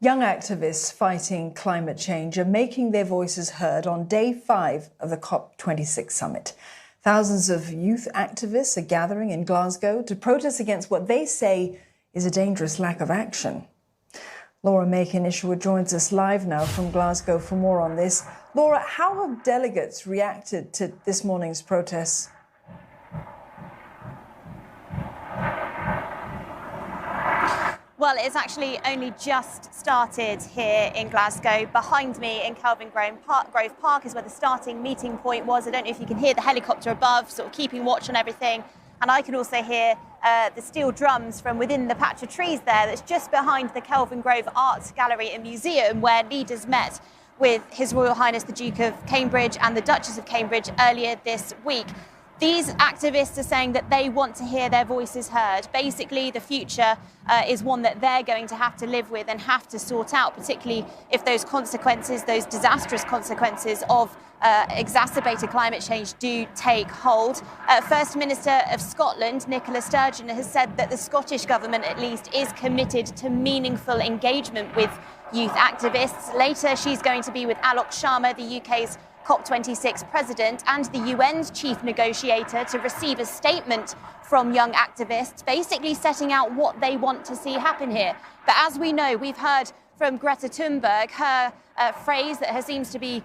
Young activists fighting climate change are making their voices heard on day 5 of the COP26 summit. Thousands of youth activists are gathering in Glasgow to protest against what they say is a dangerous lack of action. Laura Makin-Isherwood joins us live now from Glasgow for more on this. Laura, how have delegates reacted to this morning's protests? Well, it's actually only just started here in Glasgow. Behind me in Kelvin Grove Park is where the starting meeting point was. I don't know if you can hear the helicopter above, sort of keeping watch on everything. And I can also hear the steel drums from within the patch of trees there that's just behind the Kelvin Grove Art Gallery and Museum, where leaders met with His Royal Highness the Duke of Cambridge and the Duchess of Cambridge earlier this week. These activists are saying that they want to hear their voices heard. Basically, the future is one that they're going to have to live with and have to sort out, particularly if those consequences, those disastrous consequences of exacerbated climate change do take hold. First Minister of Scotland, Nicola Sturgeon, has said that the Scottish Government, at least, is committed to meaningful engagement with youth activists. Later, she's going to be with Alok Sharma, the UK's COP26 president, and the UN's chief negotiator to receive a statement from young activists, basically setting out what they want to see happen here. But as we know, we've heard from Greta Thunberg, her phrase that seems to be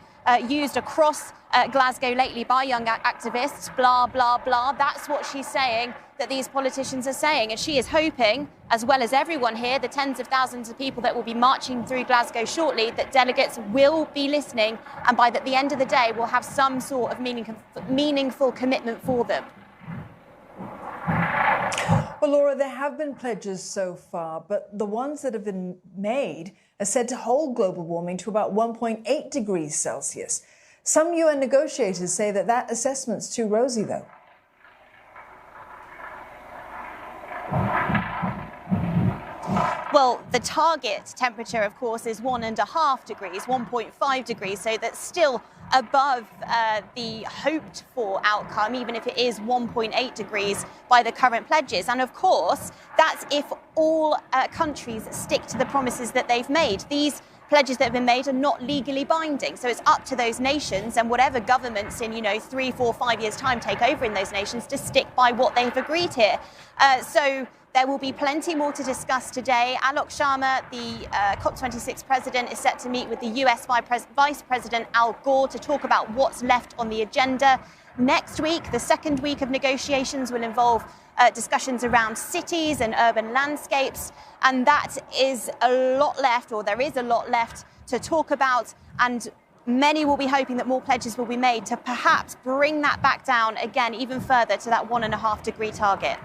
used across Glasgow lately by young activists, blah, blah, blah. That's what she's saying, that these politicians are saying. And she is hoping, as well as everyone here, the tens of thousands of people that will be marching through Glasgow shortly, that delegates will be listening, and by the end of the day will have some sort of meaningful commitment for them. Well, Laura, there have been pledges so far, but the ones that have been made are said to hold global warming to about 1.8 degrees Celsius. Some UN negotiators say that that assessment's too rosy, though. Well, the target temperature, of course, is 1.5 degrees, 1.5 degrees, so that's still above the hoped for outcome, even if it is 1.8 degrees by the current pledges. And of course, that's if all countries stick to the promises that they've made. These pledges that have been made are not legally binding. So it's up to those nations and whatever governments in, 3, 4, 5 years' time take over in those nations to stick by what they've agreed here. So there will be plenty more to discuss today. Alok Sharma, the COP26 president, is set to meet with the US Vice President Al Gore to talk about what's left on the agenda. Next week, the second week of negotiations will involve discussions around cities and urban landscapes. And that is a lot left, or there is a lot left to talk about. And many will be hoping that more pledges will be made to perhaps bring that back down again, even further to that 1.5 degree target.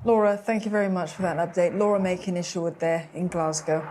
Laura, thank you very much for that update. Laura Makin-Isherwood there in Glasgow.